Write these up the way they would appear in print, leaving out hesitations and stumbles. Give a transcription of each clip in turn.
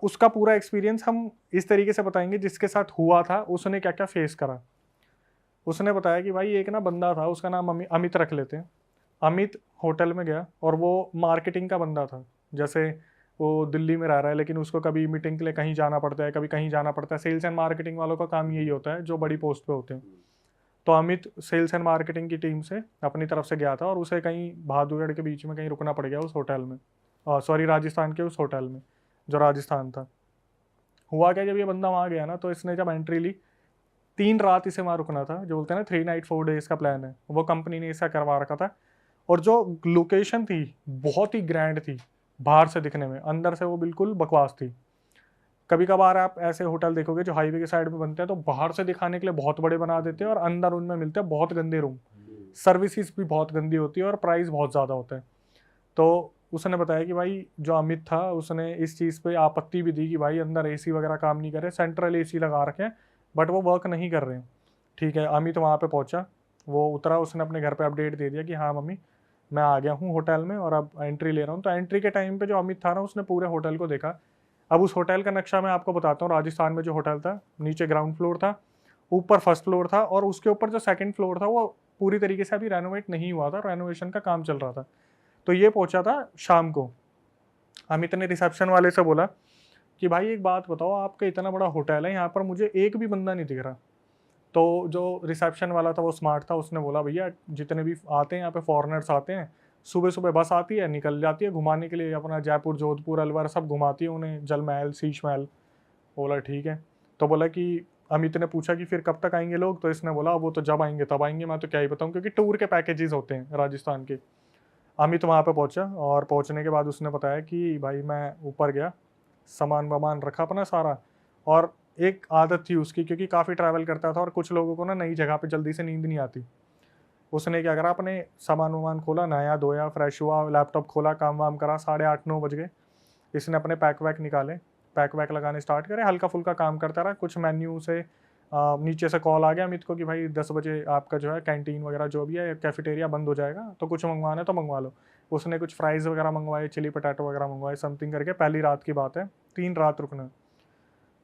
उसका पूरा एक्सपीरियंस हम इस तरीके से बताएंगे जिसके साथ हुआ था, उसने क्या क्या फेस करा। उसने बताया कि भाई एक ना बंदा था, उसका नाम अमित रख लेते हैं। अमित होटल में गया और वो मार्केटिंग का बंदा था। जैसे वो दिल्ली में रह रहा है लेकिन उसको कभी मीटिंग के लिए कहीं जाना पड़ता है, कभी कहीं जाना पड़ता है। सेल्स एंड मार्केटिंग वालों का काम यही होता है जो बड़ी पोस्ट पे होते हैं। तो अमित सेल्स एंड मार्केटिंग की टीम से अपनी तरफ से गया था और उसे कहीं बहादुरगढ़ के बीच में कहीं रुकना पड़ गया उस होटल में, सॉरी राजस्थान के उस होटल में जो राजस्थान था। हुआ क्या, जब ये बंदा वहाँ गया ना तो इसने जब एंट्री ली, 3 रात इसे वहाँ रुकना था। जो बोलते हैं ना 3 नाइट 4 डेज का प्लान है, वो कंपनी ने इसका करवा रखा था। और जो लोकेशन थी बहुत ही ग्रैंड थी बाहर से दिखने में, अंदर से वो बिल्कुल बकवास थी। कभी कभार आप ऐसे होटल देखोगे जो हाईवे के साइड में बनते हैं तो बाहर से दिखाने के लिए बहुत बड़े बना देते हैं और अंदर उनमें मिलते हैं बहुत गंदे रूम, सर्विसेज भी बहुत गंदी होती है और प्राइस बहुत ज़्यादा होता है। तो उसने बताया कि भाई जो अमित था उसने इस चीज़ पे आपत्ति भी दी कि भाई अंदर एसी वगैरह काम नहीं कर रहे, सेंट्रल एसी लगा रखे हैं बट वो वर्क नहीं कर रहे हैं। ठीक है, अमित वहाँ पे पहुंचा, वो उतरा, उसने अपने घर पे अपडेट दे दिया कि हाँ मम्मी मैं आ गया हूँ होटल में और अब एंट्री ले रहा हूँ। तो एंट्री के टाइम पे जो अमित था ना उसने पूरे होटल को देखा। अब उस होटल का नक्शा मैं आपको बताता हूँ। राजस्थान में जो होटल था, नीचे ग्राउंड फ्लोर था, ऊपर फर्स्ट फ्लोर था और उसके ऊपर जो सेकंड फ्लोर था वो पूरी तरीके से अभी रेनोवेट नहीं हुआ था, रेनोवेशन का काम चल रहा था। तो ये पहुंचा था शाम को। अमित ने रिसेप्शन वाले से बोला कि भाई एक बात बताओ, आपका इतना बड़ा होटल है, यहाँ पर मुझे एक भी बंदा नहीं दिख रहा। तो जो रिसेप्शन वाला था वो स्मार्ट था, उसने बोला भैया जितने भी आते हैं यहाँ पे फॉरेनर्स आते हैं, सुबह सुबह बस आती है निकल जाती है घुमाने के लिए, अपना जयपुर जोधपुर अलवर सब घुमाती है उन्हें, जल महल शीश महल। बोला ठीक है। तो बोला कि अमित ने पूछा कि फिर कब तक आएंगे लोग, तो इसने बोला वो तो जब आएंगे तब आएंगे, मैं तो क्या ही बताऊँ, क्योंकि टूर के पैकेजेस होते हैं राजस्थान के। अमित वहाँ पे पहुंचा और पहुंचने के बाद उसने बताया कि भाई मैं ऊपर गया, सामान वामान रखा अपना सारा। और एक आदत थी उसकी, क्योंकि काफ़ी ट्रैवल करता था और कुछ लोगों को ना नई जगह पे जल्दी से नींद नहीं आती। उसने क्या करा, अपने सामान वामान खोला, नहाया धोया, फ्रेश हुआ, लैपटॉप खोला, काम वाम करा, 8:30 9 बज गए। इसने अपने पैक वैक निकाले, पैक वैक लगाने स्टार्ट करे, हल्का फुल्का काम करता रहा। कुछ मेन्यू से नीचे से कॉल आ गया अमित को कि भाई 10 बजे आपका जो है कैंटीन वगैरह जो भी है कैफेटेरिया बंद हो जाएगा, तो कुछ मंगवाना है तो मंगवा लो। उसने कुछ फ्राइज़ वगैरह मंगवाए, चिली पटाटो वगैरह मंगवाए, समथिंग करके। पहली रात की बात है, 3 रात रुकना।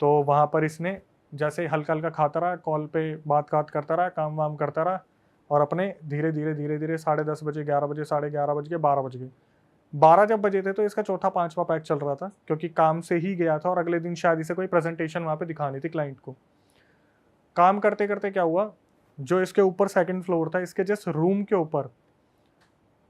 तो वहाँ पर इसने जैसे हल्का हल्का खाता रहा, कॉल पे बात करता रहा, काम वाम करता रहा। और अपने धीरे धीरे धीरे धीरे 10:30 बजे, 11 बजे, 11:30 बज गए, 12 बज गए। 12 जब बजे थे तो इसका चौथा पांचवा पैक चल रहा था, क्योंकि काम से ही गया था और अगले दिन शायद इसे कोई प्रेजेंटेशन वहाँ पे दिखानी थी क्लाइंट को। काम करते करते क्या हुआ, जो इसके ऊपर सेकंड फ्लोर था, इसके जस्ट रूम के ऊपर,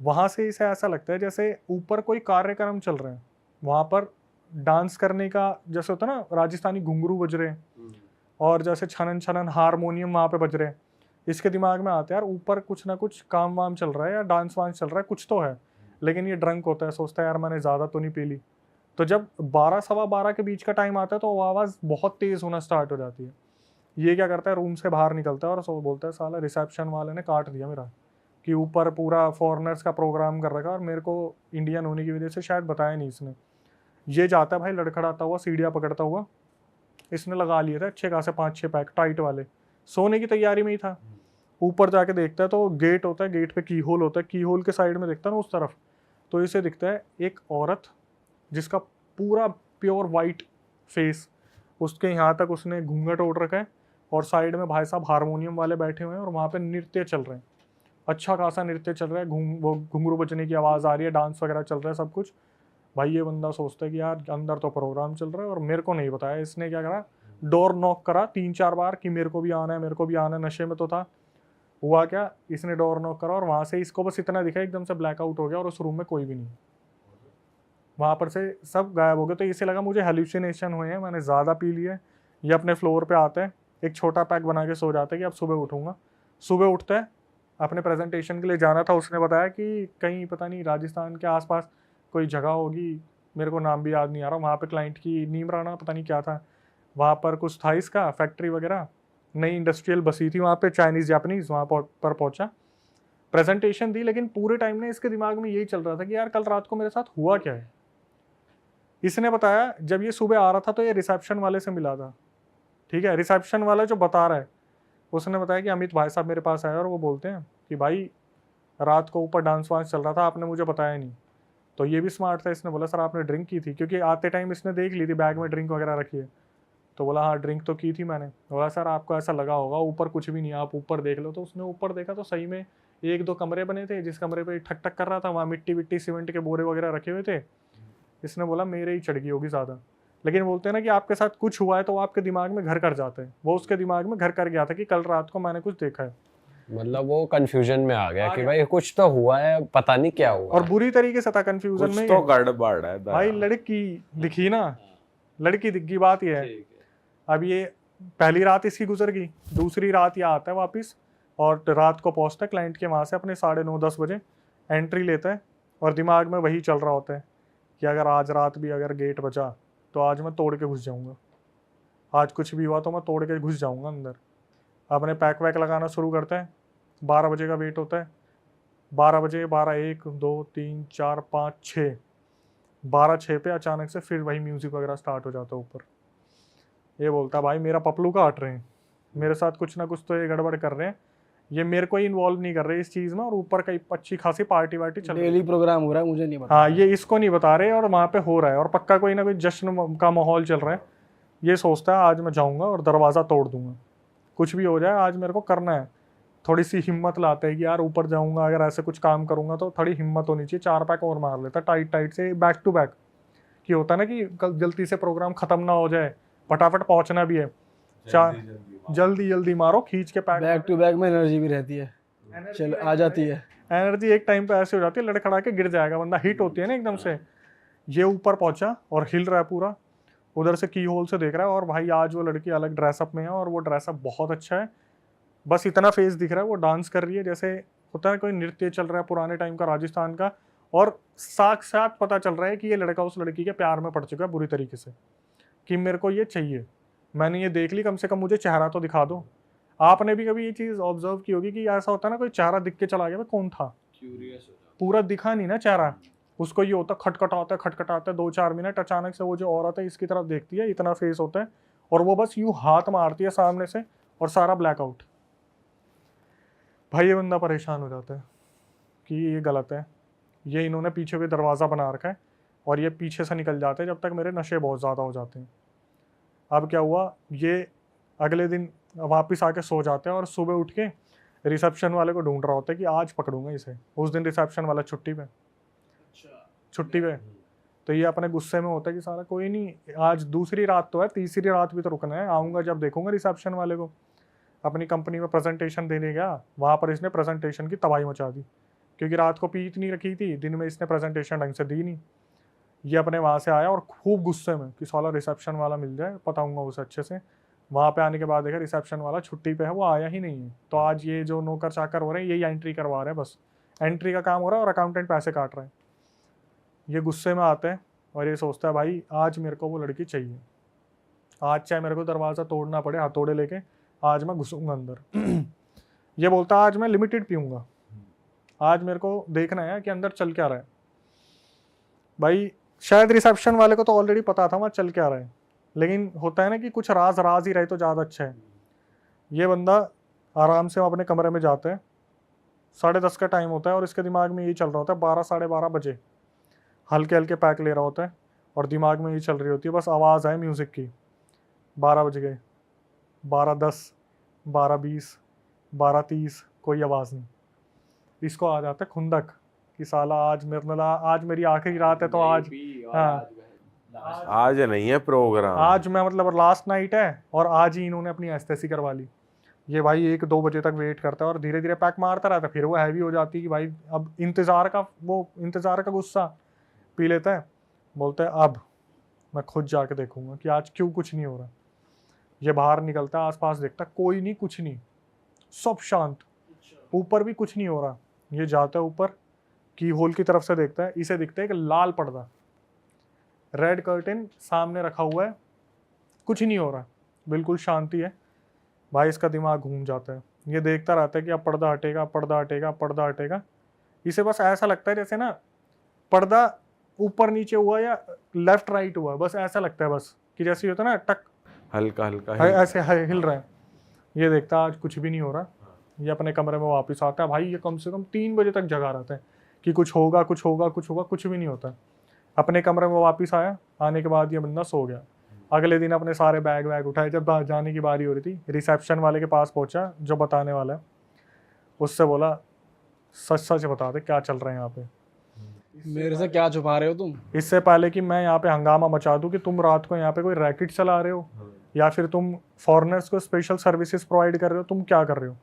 वहां से इसे ऐसा लगता है जैसे ऊपर कोई कार्यक्रम चल रहे हैं। वहां पर डांस करने का जैसे होता है ना, राजस्थानी घुंघरू बज रहे हैं और जैसे छनन छनन हारमोनियम वहां पे बज रहे हैं। इसके दिमाग में आता है यार ऊपर कुछ ना कुछ काम वाम चल रहा है या डांस वांस चल रहा है, कुछ तो है। लेकिन ये ड्रंक होता है, सोचता है यार मैंने ज्यादा तो नहीं पी ली। तो जब 12 सवा 12 के बीच का टाइम आता है तो वो आवाज बहुत तेज होना स्टार्ट हो जाती है। ये क्या करता है, रूम से बाहर निकलता है और सो बोलता है साला रिसेप्शन वाले ने काट दिया मेरा, कि ऊपर पूरा फॉरेनर्स का प्रोग्राम कर रखा और मेरे को इंडियन होने की वजह से शायद बताया नहीं इसने। ये जाता है भाई लड़खड़ाता हुआ, सीढ़ियाँ पकड़ता हुआ। इसने लगा लिए थे अच्छे खासे 5 6 पैक टाइट वाले, सोने की तैयारी में ही था। ऊपर जाके देखता है तो गेट होता है, गेट पे की होल होता है, की होल के साइड में देखता है ना उस तरफ, तो इसे दिखता है एक औरत जिसका पूरा प्योर वाइट फेस, उसके यहाँ तक उसने घूंघट ओढ़ रखा है और साइड में भाई साहब हारमोनियम वाले बैठे हुए हैं और वहाँ पे नृत्य चल रहे हैं। अच्छा खासा नृत्य चल रहा है, वो घुंघरू बजने की आवाज़ आ रही है, डांस वगैरह चल रहा है सब कुछ। भाई ये बंदा सोचता है कि यार अंदर तो प्रोग्राम चल रहा है और मेरे को नहीं बताया। इसने क्या करा, डोर नॉक करा 3 4 बार कि मेरे को भी आना है, मेरे को भी आना है, नशे में तो था। हुआ क्या, इसने डोर नॉक करा और वहां से इसको बस इतना दिखा, एकदम से ब्लैकआउट हो गया और उस रूम में कोई भी नहीं। वहां पर से सब गायब हो गए। तो इसे लगा मुझे हेल्यूसिनेशन हुए हैं, मैंने ज़्यादा पी लिया। ये अपने फ्लोर पे आता है, एक छोटा पैक बना के सो जाता है कि अब सुबह उठूंगा। सुबह उठता है, अपने प्रेजेंटेशन के लिए जाना था। उसने बताया कि कहीं पता नहीं राजस्थान के आसपास कोई जगह होगी, मेरे को नाम भी याद नहीं आ रहा, वहाँ पे क्लाइंट की नीमराना पता नहीं क्या था, वहाँ पर कुछ था इसका फैक्ट्री वगैरह, नई इंडस्ट्रियल बसी थी वहाँ पे, चाइनीज़ जापानीज़ वहाँ पर पहुँचा, प्रेजेंटेशन दी। लेकिन पूरे टाइम में इसके दिमाग में यही चल रहा था कि यार कल रात को मेरे साथ हुआ क्या है। इसने बताया जब ये सुबह आ रहा था तो ये रिसेप्शन वाले से मिला था। ठीक है, रिसेप्शन वाला जो बता रहा है, उसने बताया कि अमित भाई साहब मेरे पास आए और वो बोलते हैं कि भाई रात को ऊपर डांस वांस चल रहा था, आपने मुझे बताया नहीं। तो ये भी स्मार्ट था, इसने बोला सर आपने ड्रिंक की थी, क्योंकि आते टाइम इसने देख ली थी बैग में ड्रिंक वगैरह रखी है। तो बोला हाँ ड्रिंक तो की थी मैंने। बोला सर आपको ऐसा लगा होगा ऊपर कुछ भी नहीं, आप ऊपर देख लो। तो उसने ऊपर देखा तो सही में 1-2 कमरे बने थे, जिस कमरे पे ठक ठक कर रहा था वहाँ मिट्टी विट्टी सीमेंट के बोरे वगैरह रखे हुए थे। इसने बोला मेरे ही चढ़ गई होगी ज़्यादा। लेकिन बोलते हैं ना कि आपके साथ कुछ हुआ है तो वो आपके दिमाग में घर कर जाते हैं, वो उसके दिमाग में घर कर गया था कि कल रात को मैंने कुछ देखा है। मतलब वो कंफ्यूजन में आ गया कि भाई कुछ तो हुआ है, पता नहीं क्या हुआ। और बुरी तरीके से था कंफ्यूजन में। तो गड़बड़ है भाई लड़की दिखी ना, लड़की दिख गई, बात ये है। अब ये पहली रात इसकी गुजर गई, दूसरी रात ये आता है वापस और रात को पहुंचता है क्लाइंट के वहाँ से अपने 9:30-10 बजे, एंट्री लेता है और दिमाग में वही चल रहा होता है कि अगर आज रात भी अगर गेट बचा तो आज मैं तोड़ के घुस जाऊंगा, आज कुछ भी हुआ तो मैं तोड़ के घुस जाऊंगा अंदर। अपने पैक वैक लगाना शुरू करता है। 12 बजे का वेट होता है, 12 बजे 12 1 2 3 4 5 6 12-6 पे अचानक से फिर वही म्यूजिक वगैरह स्टार्ट हो जाता है ऊपर। ये बोलता है भाई मेरा पपलू काट रहे हैं, मेरे साथ कुछ ना कुछ तो ये गड़बड़ कर रहे हैं, ये मेरे को ही इन्वॉल्व नहीं कर रहे इस चीज़ में, और ऊपर कई अच्छी खासी पार्टी वार्टी चल रही है। डेली प्रोग्राम हो रहा है, मुझे नहीं पता। हाँ ये इसको नहीं बता रहे और वहाँ पे हो रहा है और पक्का कोई ना कोई जश्न का माहौल चल रहा है। ये सोचता है आज मैं जाऊँगा और दरवाज़ा तोड़ दूंगा, कुछ भी हो जाए आज मेरे को करना है। थोड़ी सी हिम्मत लाते हैं कि यार ऊपर जाऊँगा, अगर ऐसे कुछ काम करूँगा तो थोड़ी हिम्मत होनी चाहिए। 4 पैक और मार लेता टाइट टाइट से बैक टू बैक, कि होता है ना कि कल जल्दी से प्रोग्राम खत्म ना हो जाए, फटाफट पहुंचना भी है। जल्दी जल्दी मारो खींच के पैक। बैक टू बैक में एनर्जी भी रहती है, चल आ जाती है। एनर्जी एक टाइम पे ऐसे हो जाती है लड़खड़ा के गिर जाएगा बंदा, हिट होती है ना एकदम से। ये ऊपर पहुंचा और हिल रहा है पूरा, उधर से की होल से देख रहा है और भाई आज वो लड़की अलग ड्रेसअप में है और वो ड्रेसअप बहुत अच्छा है। बस इतना फेस दिख रहा है, वो डांस कर रही है जैसे होता है कोई नृत्य चल रहा है पुराने टाइम का राजस्थान का, और साक्षात पता चल रहा है कि ये लड़का उस लड़की के प्यार में पड़ चुका है बुरी तरीके से, कि मेरे को ये चाहिए, मैंने ये देख ली, कम से कम मुझे चेहरा तो दिखा दो। आपने भी कभी ये चीज़ ऑब्जर्व की होगी कि ऐसा होता है ना कोई चेहरा दिख के चला गया, भाई कौन था, पूरा दिखा नहीं ना चेहरा, उसको ये होता खटखटाता है 2-4 मिनट, अचानक से वो जो औरत है इसकी तरफ देखती है, इतना फेस होता है और वो बस यूँ हाथ मारती है सामने से और सारा ब्लैकआउट। भाई ये बंदा परेशान हो जाता है कि ये गलत है, ये इन्होंने पीछे भी दरवाज़ा बना रखा है और ये पीछे से निकल जाते हैं जब तक मेरे नशे बहुत ज़्यादा हो जाते हैं। अब क्या हुआ, ये अगले दिन वापस आके सो जाते हैं और सुबह उठ के रिसेप्शन वाले को ढूंढ रहा होता है कि आज पकड़ूंगा इसे। उस दिन रिसेप्शन वाला छुट्टी पे। तो ये अपने गुस्से में होता है कि सारा कोई नहीं, आज दूसरी रात तो है, तीसरी रात भी तो रुकना है, आऊँगा जब देखूंगा रिसेप्शन वाले को। अपनी कंपनी में प्रेजेंटेशन देने गया, वहाँ पर इसने प्रेजेंटेशन की तबाही मचा दी, क्योंकि रात को पी इतनी रखी थी, दिन में इसने प्रेजेंटेशन ढंग से दी नहीं। ये अपने वहाँ से आया और खूब गुस्से में कि साला रिसेप्शन वाला मिल जाए, बताऊंगा उसे अच्छे से। वहाँ पे आने के बाद देखा रिसेप्शन वाला छुट्टी पे है, वो आया ही नहीं है। तो आज ये जो नौकर चाकर हो रहे हैं यही एंट्री करवा रहे हैं, बस एंट्री का काम हो रहा है और अकाउंटेंट पैसे काट रहे हैं। ये गुस्से में आते हैं और ये सोचता है भाई आज मेरे को वो लड़की चाहिए, आज चाहे मेरे को दरवाज़ा तोड़ना पड़े, हथौड़े लेके आज मैं घुसूंगा अंदर। ये बोलता आज मैं लिमिटेड पीऊँगा, आज मेरे को देखना है कि अंदर चल क्या रहा है। भाई शायद रिसेप्शन वाले को तो ऑलरेडी पता था वहाँ चल क्या रहा है, लेकिन होता है ना कि कुछ राज ही रहे तो ज़्यादा अच्छा है। ये बंदा आराम से अपने कमरे में जाता है, 10:30 का टाइम होता है और इसके दिमाग में यही चल रहा होता है, 12-12:30 बजे हल्के हल्के पैक ले रहा होता है और दिमाग में यही चल रही होती है, बस आवाज़ है म्यूज़िक की। 12 बज गए, 12:10, 12:20, 12:30, कोई आवाज़ नहीं। इसको आ जाता है खुंदक कि साला आज मेरी आखिरी रात है, तो आज हाँ आज नहीं है प्रोग्राम, आज मैं मतलब लास्ट नाइट है और आज ही इन्होंने अपनी एस्थेसी करवा ली। ये भाई 1-2 बजे तक वेट करता है और धीरे धीरे पैक मारता रहता है। फिर वो हैवी हो जाती है कि भाई अब इंतज़ार का गुस्सा पी लेता है, बोलता है अब मैं खुद जाके देखूंगा कि आज क्यों कुछ नहीं हो रहा। ये बाहर निकलता है, आसपास देखता है, कोई नहीं, कुछ नहीं, सब शांत, ऊपर भी कुछ नहीं हो रहा। ये जाता है ऊपर, की होल की तरफ से देखता है, इसे दिखता है कि लाल पर्दा, रेड कर्टेन सामने रखा हुआ है, कुछ नहीं हो रहा, बिल्कुल शांति है। भाई इसका दिमाग घूम जाता है, ये देखता रहता है कि अब पर्दा हटेगा, पर्दा हटेगा, पर्दा हटेगा। इसे बस ऐसा लगता है जैसे ना पर्दा ऊपर नीचे हुआ या लेफ्ट राइट हुआ, बस ऐसा लगता है, बस कि जैसे होता है ना टक हल्का हल्का ऐसे हिल रहा है। ये देखता है आज कुछ भी नहीं हो रहा। ये अपने कमरे में वापस आता है। भाई ये कम से कम 3 बजे तक जगा रहता है, कि कुछ होगा कुछ होगा कुछ होगा, कुछ भी नहीं होता। अपने कमरे में वापस आया, आने के बाद ये बंदा सो गया। अगले दिन अपने सारे बैग वैग उठाए, जब जाने की बारी हो रही थी रिसेप्शन वाले के पास पहुंचा जो बताने वाला है, उससे बोला सच सच बता दे क्या चल रहा है यहाँ पे, मेरे से क्या छुपा रहे हो तुम? इससे पहले कि मैं यहाँ पे हंगामा मचा दूं कि तुम रात को यहाँ पे कोई रैकेट चला रहे हो या फिर तुम फॉरेनर्स को स्पेशल सर्विसेज प्रोवाइड कर रहे हो, तुम क्या कर रहे हो।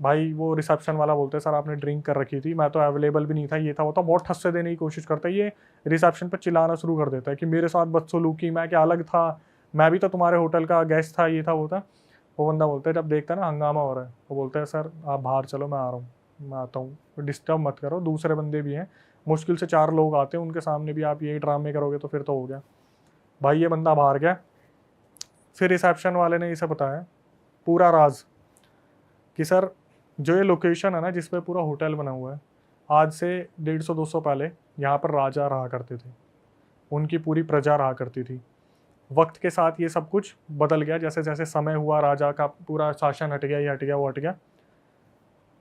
भाई वो रिसेप्शन वाला बोलते सर आपने ड्रिंक कर रखी थी, मैं तो अवेलेबल भी नहीं था, ये था वो था, बहुत ठस से देने की कोशिश करता है। ये रिसेप्शन पर चिल्लाना शुरू कर देता है कि मेरे साथ बदसलूकी, मैं क्या अलग था, मैं भी तो तुम्हारे होटल का गेस्ट था, ये था वो था। वो बंदा बोलता है, जब देखता है ना हंगामा हो रहा है, वो बोलता है सर आप बाहर चलो, मैं आ रहा हूँ, मैं आता हूँ, डिस्टर्ब मत करो, दूसरे बंदे भी हैं, मुश्किल से 4 लोग आते हैं, उनके सामने भी आप यही ड्रामे करोगे तो फिर तो हो गया। भाई ये बंदा बाहर गया। फिर रिसेप्शन वाले ने इसे बताया पूरा राज कि सर जो ये लोकेशन है ना जिस पे पूरा होटल बना हुआ है, आज से 150-200 पहले यहाँ पर राजा रहा करते थे, उनकी पूरी प्रजा रहा करती थी। वक्त के साथ ये सब कुछ बदल गया, जैसे जैसे समय हुआ राजा का पूरा शासन हट गया, ये हट गया, वो हट गया।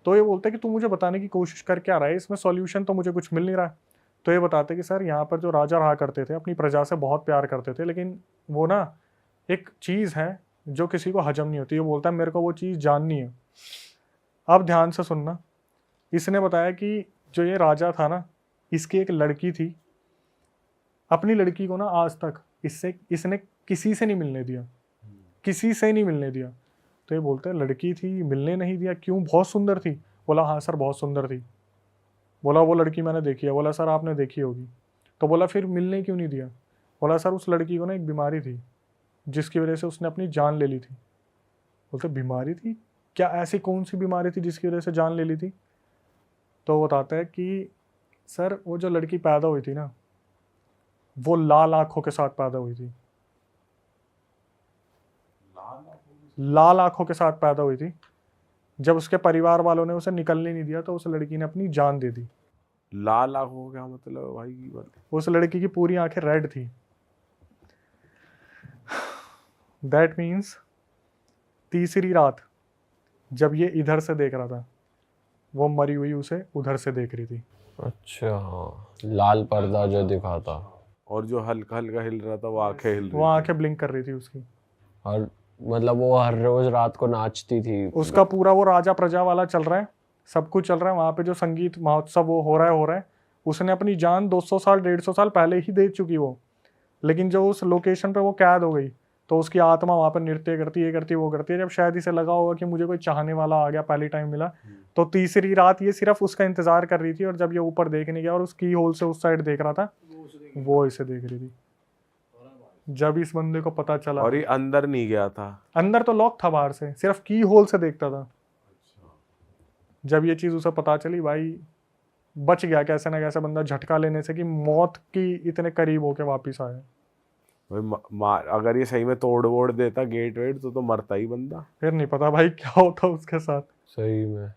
तो ये बोलते कि तू मुझे बताने की कोशिश कर क्या रहा है, इसमें सॉल्यूशन तो मुझे कुछ मिल नहीं रहा है। तो ये बताते कि सर यहाँ पर जो राजा रहा करते थे अपनी प्रजा से बहुत प्यार करते थे, लेकिन वो ना एक चीज़ है जो किसी को हजम नहीं होती। ये बोलता है मेरे को वो चीज़ जाननी है। अब ध्यान से सुनना, इसने बताया कि जो ये राजा था ना, इसकी एक लड़की थी, अपनी लड़की को ना आज तक इसने किसी से नहीं मिलने दिया, किसी से नहीं मिलने दिया। तो ये बोलते हैं लड़की थी, मिलने नहीं दिया, क्यों, बहुत सुंदर थी। बोला हाँ सर बहुत सुंदर थी। बोला वो लड़की मैंने देखी है। बोला सर आपने देखी होगी। तो बोला फिर मिलने क्यों नहीं दिया। बोला सर उस लड़की को ना एक बीमारी थी जिसकी वजह से उसने अपनी जान ले ली थी। बोलते बीमारी थी, क्या ऐसी कौन सी बीमारी थी जिसकी वजह से जान ले ली थी। तो वो बताता है कि सर वो जो लड़की पैदा हुई थी ना, वो लाल आंखों के साथ पैदा हुई थी, लाल आंखों के साथ पैदा हुई थी। जब उसके परिवार वालों ने उसे निकलने नहीं दिया तो उस लड़की ने अपनी जान दे दी। लाल आंखों का क्या मतलब है भाई की बात? उस लड़की की पूरी आंखें रेड थी। दैट मीन्स तीसरी रात जब ये इधर से देख रहा था, वो मरी हुई उसे उधर से देख रही थी। अच्छा हाँ, लाल पर्दा जो दिखाता, और जो हल्का हल्का हिल रहा था वो आंखें हिल रही वो आंखें ब्लिंक कर रही थी उसकी। और मतलब वो हर रोज रात को नाचती थी। उसका पूरा वो राजा प्रजा वाला चल रहा है, सब कुछ चल रहा है वहाँ पे, जो संगीत महोत्सव वो हो रहा है। उसने अपनी जान 200 साल 150 साल पहले ही दे चुकी वो, लेकिन जो उस लोकेशन पे वो कैद हो गई तो उसकी आत्मा वहाँ पर नृत्य करती, ये करती, वो करती है। जब शायद इसे लगा होगा कि मुझे कोई चाहने वाला आ गया, पहली टाइम मिला, तो तीसरी रात ये सिर्फ उसका इंतजार कर रही थी। और जब ये ऊपर देखने गया और उस की होल से उस साइड देख रहा था, वो इसे देख रही थी। जब इस बंदे को पता चला, और ये अंदर नहीं गया था, अंदर तो लॉक था, बाहर से सिर्फ की होल से देखता था। जब ये चीज उसे पता चली, भाई बच गया कैसे ना कैसे बंदा झटका लेने से कि मौत की इतने करीब होके वापिस आया। भाई अगर ये सही में तोड़ वोड़ देता गेट वेट तो मरता ही बंदा। फिर नहीं पता भाई क्या होता उसके साथ। सही में।